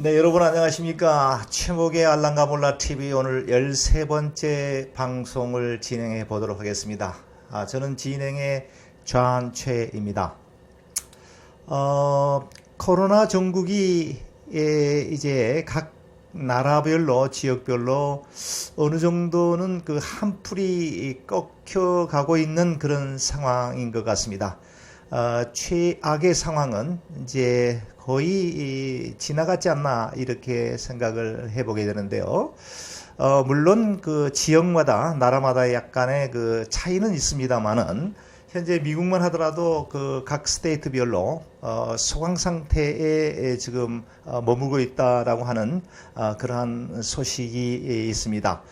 네, 여러분 안녕하십니까. 최목의 알랑가몰라 TV 오늘 13번째 방송을 진행해 보도록 하겠습니다. 저는 진행의 좌한최입니다. 코로나 전국이 이제 각 나라별로 지역별로 어느 정도는 그 한풀이 꺾여가고 있는 그런 상황인 것 같습니다. 최악의 상황은 이제 거의 지나갔지 않나 이렇게 생각을 해보게 되는데요. 물론 그 지역마다 나라마다 약간의 그 차이는 있습니다만은 현재 미국만 하더라도 그 각 스테이트별로 소강 상태에 지금 머물고 있다라고 하는 그러한 소식이 있습니다.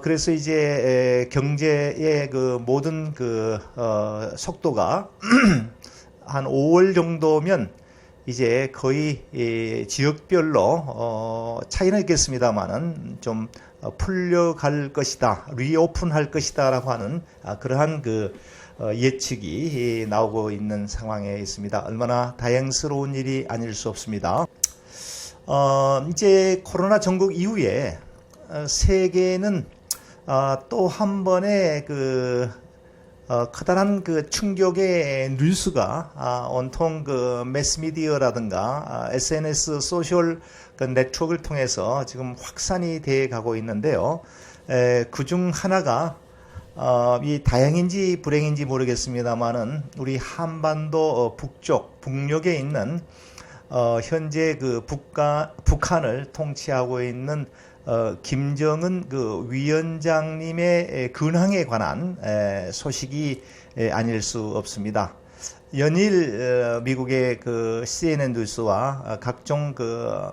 그래서 이제 경제의 그 모든 그 속도가 한 5월 정도면 이제 거의 지역별로 차이는 있겠습니다만은 좀 풀려갈 것이다, 리오픈할 것이다라고 하는 그러한 그 예측이 나오고 있는 상황에 있습니다. 얼마나 다행스러운 일이 아닐 수 없습니다. 이제 코로나 전국 이후에 세계는 또 한 번의 그 커다란 그 충격의 뉴스가 온통 그 매스미디어라든가 SNS 소셜 그 네트워크를 통해서 지금 확산이 돼 가고 있는데요. 그중 하나가 이 다행인지 불행인지 모르겠습니다만은 우리 한반도 북쪽 북녘에 있는 현재 그 북한을 통치하고 있는 김정은 그 위원장님의 근황에 관한 소식이 아닐 수 없습니다. 연일 미국의 그 CNN 뉴스와 각종 그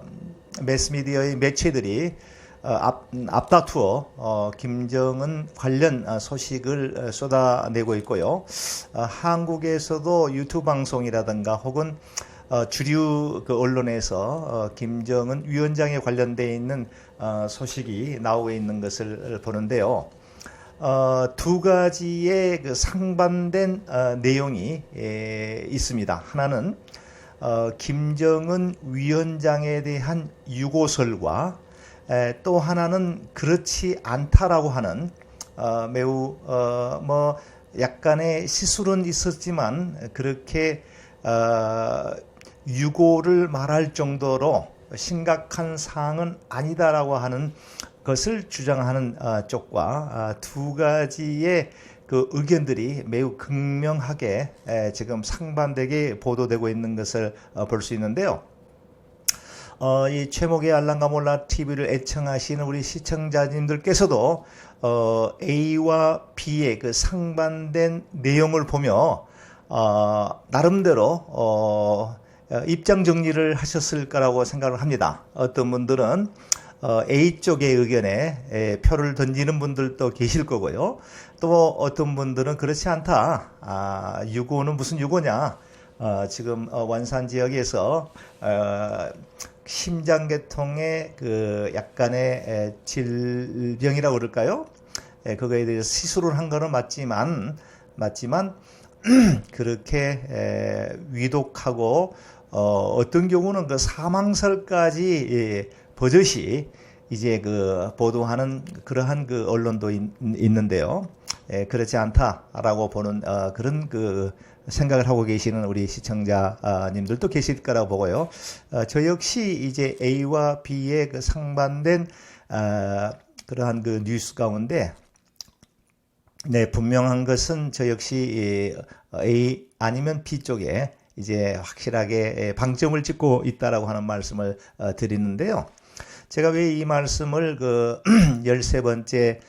매스미디어의 매체들이 앞다투어 김정은 관련 소식을 쏟아내고 있고요. 한국에서도 유튜브 방송이라든가 혹은 주류 그 언론에서 김정은 위원장에 관련되어 있는 소식이 나오고 있는 것을 보는데요. 두 가지의 그 상반된 내용이 있습니다. 하나는 김정은 위원장에 대한 유고설과 또 하나는 그렇지 않다라고 하는 매우 뭐 약간의 시술은 있었지만 그렇게 유고를 말할 정도로 심각한 사항은 아니다라고 하는 것을 주장하는 쪽과 두 가지의 그 의견들이 매우 극명하게 지금 상반되게 보도되고 있는 것을 볼 수 있는데요. 이 최목의 알랑가몰라 TV를 애청하시는 우리 시청자님들께서도 A와 B의 그 상반된 내용을 보며 나름대로 입장 정리를 하셨을 거라고 생각을 합니다. 어떤 분들은 A 쪽의 의견에 표를 던지는 분들도 계실 거고요. 또 어떤 분들은 그렇지 않다. 유고는 무슨 유고냐. 지금 원산 지역에서 심장계통의 그 약간의 질병이라고 그럴까요? 그거에 대해서 시술을 한 거는 맞지만 그렇게 위독하고 어떤 경우는 그 사망설까지 버젓이 이제 그 보도하는 그러한 그 언론도 있는데요. 그렇지 않다라고 보는 그런 그 생각을 하고 계시는 우리 시청자님들도 계실 거라고 보고요. 저 역시 이제 A와 B의 그 상반된 그러한 그 뉴스 가운데 분명한 것은 저 역시 A 아니면 B 쪽에 이제 확실하게 방점을 찍고 있다라고 하는 말씀을 드리는데요. 제가 왜 이 말씀을 그 13번째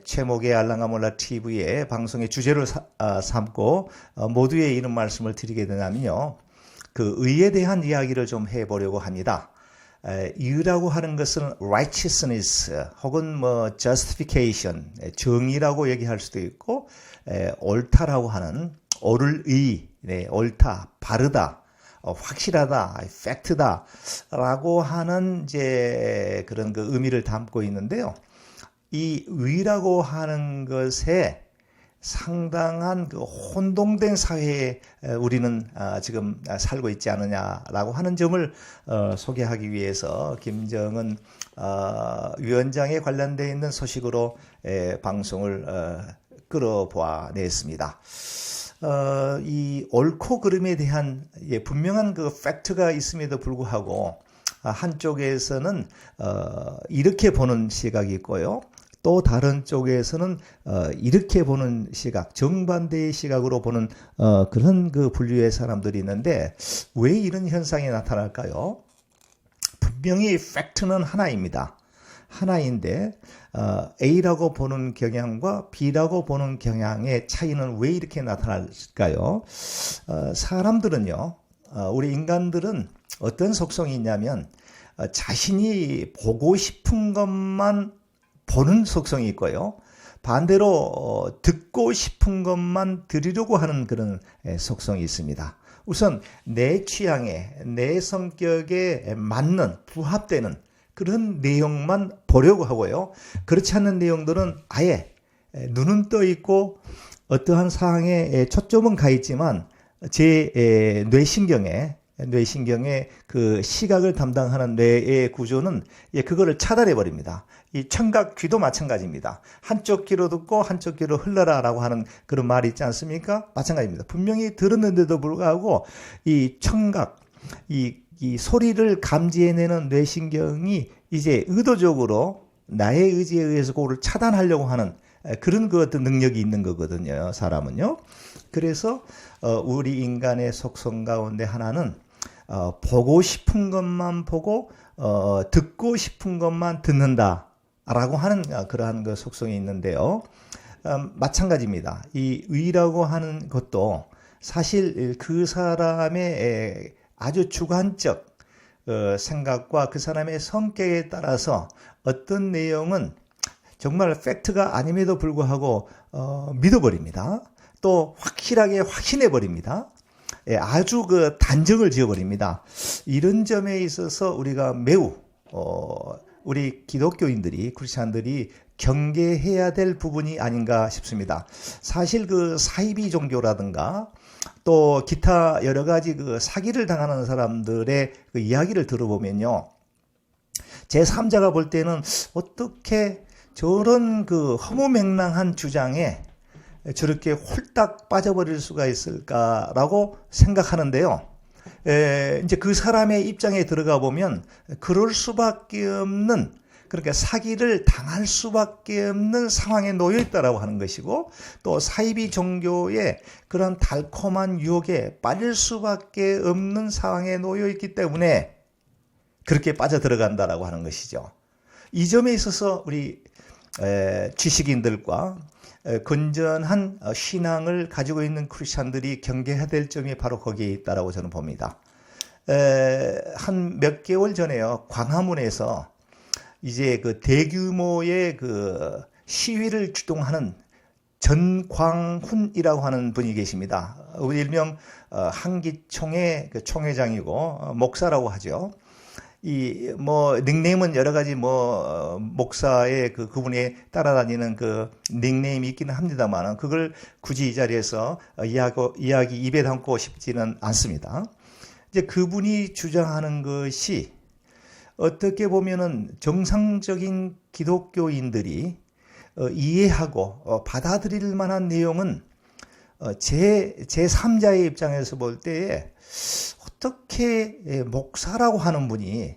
최목의 알랑가몰라 TV의 방송의 주제로 삼고 모두의 이런 말씀을 드리게 되냐면요. 그 의에 대한 이야기를 좀 해보려고 합니다. 의라고 하는 것은 righteousness 혹은 뭐 justification, 정의라고 얘기할 수도 있고 옳다라고 하는 옳을 의, 옳다, 바르다, 확실하다, 팩트다 라고 하는 이제 그런 그 의미를 담고 있는데요. 이 의라고 하는 것에 상당한 그 혼동된 사회에 우리는 지금 살고 있지 않느냐라고 하는 점을 소개하기 위해서 김정은 위원장에 관련되어 있는 소식으로 방송을 끌어보아냈습니다. 이 옳고 그름에 대한 분명한 그 팩트가 있음에도 불구하고 한쪽에서는 이렇게 보는 시각이 있고요. 또 다른 쪽에서는 이렇게 보는 시각, 정반대의 시각으로 보는 그런 그 분류의 사람들이 있는데 왜 이런 현상이 나타날까요? 분명히 팩트는 하나입니다. 하나인데 A라고 보는 경향과 B라고 보는 경향의 차이는 왜 이렇게 나타날까요? 사람들은요, 우리 인간들은 어떤 속성이 있냐면 자신이 보고 싶은 것만 보는 속성이 있고요. 반대로 듣고 싶은 것만 들으려고 하는 그런 속성이 있습니다. 우선 내 취향에, 내 성격에 맞는, 부합되는 그런 내용만 보려고 하고요. 그렇지 않는 내용들은 아예 눈은 떠 있고 어떠한 사항에 초점은 가 있지만 제 뇌신경에 그 시각을 담당하는 뇌의 구조는 그거를 차단해 버립니다. 이 청각 귀도 마찬가지입니다. 한쪽 귀로 듣고 한쪽 귀로 흘러라 라고 하는 그런 말이 있지 않습니까? 마찬가지입니다. 분명히 들었는데도 불구하고 이 청각, 이 소리를 감지해내는 뇌신경이 이제 의도적으로 나의 의지에 의해서 그거를 차단하려고 하는 그런 그 어떤 능력이 있는 거거든요. 사람은요. 그래서 우리 인간의 속성 가운데 하나는 보고 싶은 것만 보고 듣고 싶은 것만 듣는다라고 하는 그러한 그 속성이 있는데요. 마찬가지입니다. 이 의라고 하는 것도 사실 그 사람의 아주 주관적 생각과 그 사람의 성격에 따라서 어떤 내용은 정말 팩트가 아님에도 불구하고 믿어버립니다. 또 확실하게 확신해버립니다. 아주 그 단정을 지어버립니다. 이런 점에 있어서 우리가 매우 우리 기독교인들이, 크리스찬들이 경계해야 될 부분이 아닌가 싶습니다. 사실 그 사이비 종교라든가 또 기타 여러 가지 그 사기를 당하는 사람들의 그 이야기를 들어보면요. 제3자가 볼 때는 어떻게 저런 그 허무맹랑한 주장에 저렇게 홀딱 빠져버릴 수가 있을까라고 생각하는데요. 이제 그 사람의 입장에 들어가 보면 그럴 수밖에 없는, 그러니까 사기를 당할 수밖에 없는 상황에 놓여 있다라고 하는 것이고, 또 사이비 종교의 그런 달콤한 유혹에 빠질 수밖에 없는 상황에 놓여 있기 때문에 그렇게 빠져 들어간다라고 하는 것이죠. 이 점에 있어서 우리 지식인들과 건전한 신앙을 가지고 있는 크리스찬들이 경계해야 될 점이 바로 거기에 있다라고 저는 봅니다. 한 몇 개월 전에요, 광화문에서 이제 그 대규모의 그 시위를 주동하는 전광훈이라고 하는 분이 계십니다. 일명 한기총의 그 총회장이고 목사라고 하죠. 닉네임은 여러 가지 목사의 그분이 따라다니는 그 닉네임이 있기는 합니다만, 그걸 굳이 이 자리에서 이야기 입에 담고 싶지는 않습니다. 이제 그분이 주장하는 것이 어떻게 보면은 정상적인 기독교인들이 이해하고 받아들일 만한 내용은 제3자의 입장에서 볼 때에 어떻게 목사라고 하는 분이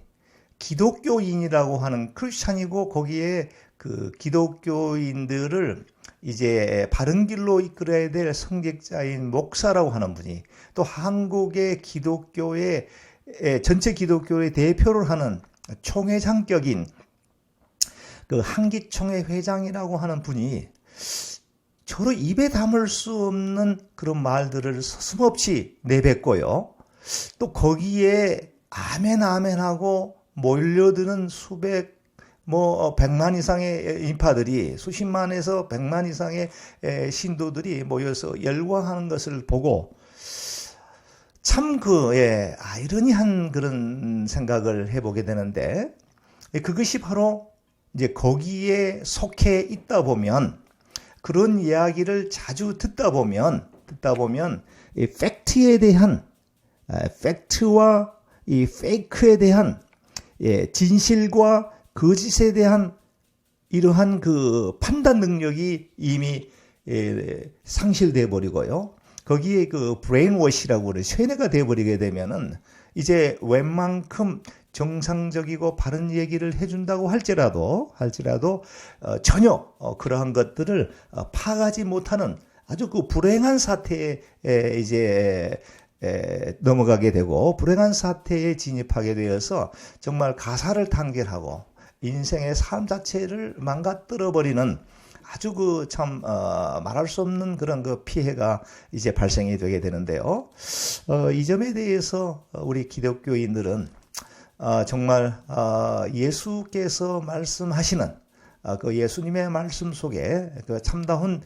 기독교인이라고 하는 크리스찬이고 거기에 그 기독교인들을 이제 바른 길로 이끌어야 될 성직자인 목사라고 하는 분이 또 한국의 기독교의 전체 기독교의 대표를 하는 총회장격인 그 한기총회 회장이라고 하는 분이 저로 입에 담을 수 없는 그런 말들을 서슴없이 내뱉고요. 또 거기에 아멘 아멘하고 몰려드는 수백 100만 이상의 인파들이, 수십만에서 100만 이상의 신도들이 모여서 열광하는 것을 보고 참 아이러니한 그런 생각을 해보게 되는데, 그것이 바로 이제 거기에 속해 있다 보면 그런 이야기를 자주 듣다 보면 이 팩트에 대한 팩트와 이 페이크에 대한 진실과 거짓에 대한 이러한 그 판단 능력이 이미 상실돼 버리고요. 거기에 그 브레인워시라고 그래 쇠뇌가 돼 버리게 되면은 이제 웬만큼 정상적이고 바른 얘기를 해준다고 할지라도 전혀 그러한 것들을 파악하지 못하는 아주 그 불행한 사태에 이제 넘어가게 되고 불행한 사태에 진입하게 되어서 정말 가사를 단결하고 인생의 삶 자체를 망가뜨려 버리는 아주 그 참 말할 수 없는 그런 그 피해가 이제 발생이 되게 되는데요. 이 점에 대해서 우리 기독교인들은 정말 예수께서 말씀하시는 그 예수님의 말씀 속에 그 참다운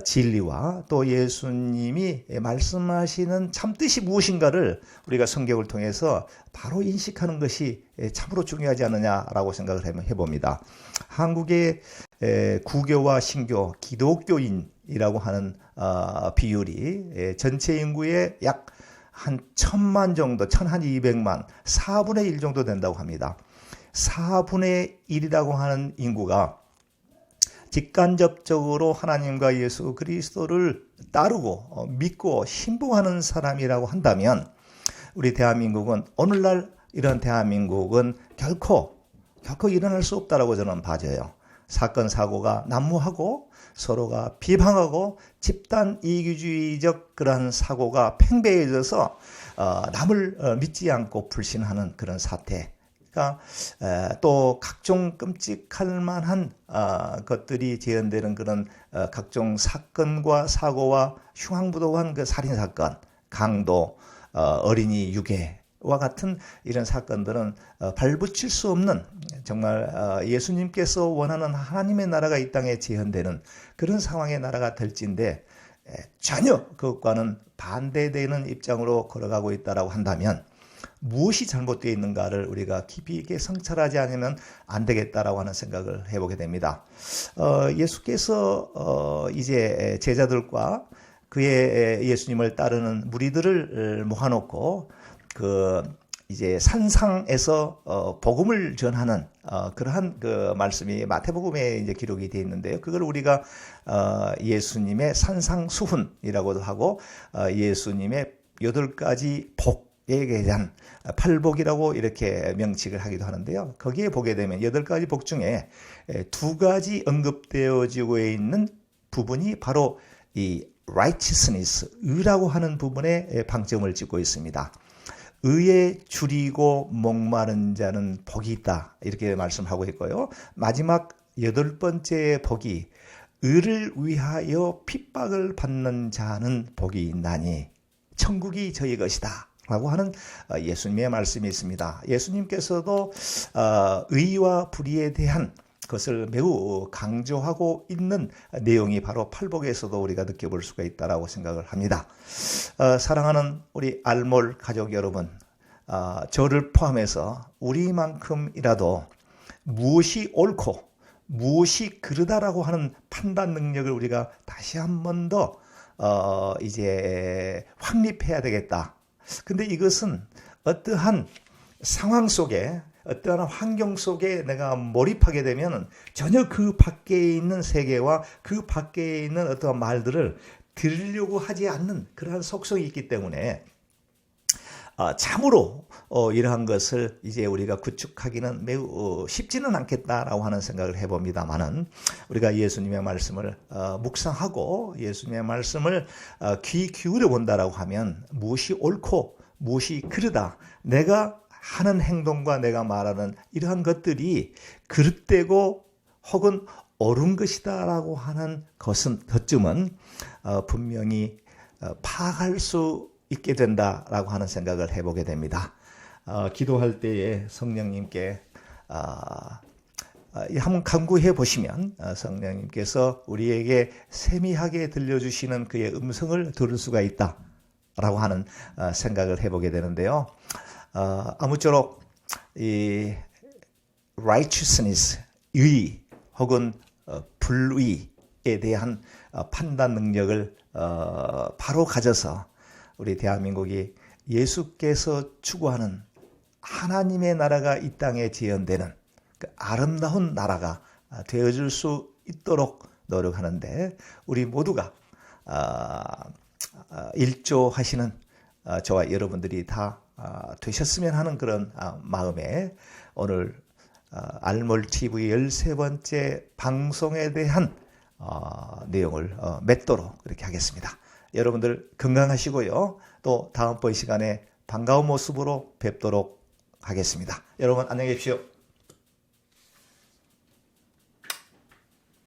진리와 또 예수님이 말씀하시는 참뜻이 무엇인가를 우리가 성경을 통해서 바로 인식하는 것이 참으로 중요하지 않느냐라고 생각을 해봅니다. 한국의 구교와 신교, 기독교인이라고 하는 비율이 전체 인구의 약 한 1000만 정도, 1200만, 4분의 1 정도 된다고 합니다. 4분의 1이라고 하는 인구가 직간접적으로 하나님과 예수 그리스도를 따르고 믿고 신봉하는 사람이라고 한다면 우리 대한민국은 오늘날 이런 대한민국은 결코 일어날 수 없다라고 저는 봐져요. 사건 사고가 난무하고 서로가 비방하고 집단 이기주의적 그러한 사고가 팽배해져서 남을 믿지 않고 불신하는 그런 사태. 그러니까 또 각종 끔찍할 만한 것들이 재현되는 그런 각종 사건과 사고와 흉악무도한 그 살인 사건, 강도, 어린이 유괴와 같은 이런 사건들은 발붙일 수 없는 정말 예수님께서 원하는 하나님의 나라가 이 땅에 재현되는 그런 상황의 나라가 될진데 전혀 그것과는 반대되는 입장으로 걸어가고 있다라고 한다면 무엇이 잘못되어 있는가를 우리가 깊이 있게 성찰하지 않으면 안 되겠다라고 하는 생각을 해보게 됩니다. 예수께서 이제 제자들과 그의 예수님을 따르는 무리들을 모아놓고 이제 산상에서 복음을 전하는 그러한 그 말씀이 마태복음에 이제 기록이 되어 있는데요. 그걸 우리가 예수님의 산상수훈이라고도 하고 예수님의 8가지 복에 대한 팔복이라고 이렇게 명칭을 하기도 하는데요. 거기에 보게 되면 8가지 복 중에 2가지 언급되어지고 있는 부분이 바로 이 righteousness, 의라고 하는 부분에 방점을 찍고 있습니다. 의에 줄이고 목마른 자는 복이 있다 이렇게 말씀하고 있고요. 마지막 8번째 복이 의를 위하여 핍박을 받는 자는 복이 있나니 천국이 저희 것이다 라고 하는 예수님의 말씀이 있습니다. 예수님께서도 의와 불의에 대한 것을 매우 강조하고 있는 내용이 바로 팔복에서도 우리가 느껴볼 수가 있다고 생각을 합니다. 사랑하는 우리 알몰 가족 여러분, 저를 포함해서 우리만큼이라도 무엇이 옳고 무엇이 그르다라고 하는 판단 능력을 우리가 다시 한 번 더 이제 확립해야 되겠다. 근데 이것은 어떠한 상황 속에 어떠한 환경 속에 내가 몰입하게 되면 전혀 그 밖에 있는 세계와 그 밖에 있는 어떠한 말들을 들으려고 하지 않는 그러한 속성이 있기 때문에 참으로 이러한 것을 이제 우리가 구축하기는 매우 쉽지는 않겠다라고 하는 생각을 해봅니다만은 우리가 예수님의 말씀을 묵상하고 예수님의 말씀을 귀 기울여 본다라고 하면 무엇이 옳고 무엇이 그르다, 내가 하는 행동과 내가 말하는 이러한 것들이 그릇되고 혹은 옳은 것이다라고 하는 것쯤은 분명히 파악할 수 있게 된다라고 하는 생각을 해보게 됩니다. 기도할 때에 성령님께 한번 간구해 보시면 성령님께서 우리에게 세미하게 들려주시는 그의 음성을 들을 수가 있다라고 하는 생각을 해보게 되는데요. 아무쪼록 이 righteousness, 의 혹은 불의, 대한 판단 능력을 바로 가져서 우리 대한민국이 예수께서 추구하는 하나님의 나라가 이 땅에 재현되는 그 아름다운 나라가 되어줄 수 있도록 노력하는데 우리 모두가 일조하시는 저와 여러분들이 다 되셨으면 하는 그런 마음에 오늘 알몰TV 13번째 방송에 대한 내용을 맺도록 그렇게 하겠습니다. 여러분들 건강하시고요. 또 다음번 시간에 반가운 모습으로 뵙도록 하겠습니다. 여러분 안녕히 계십시오.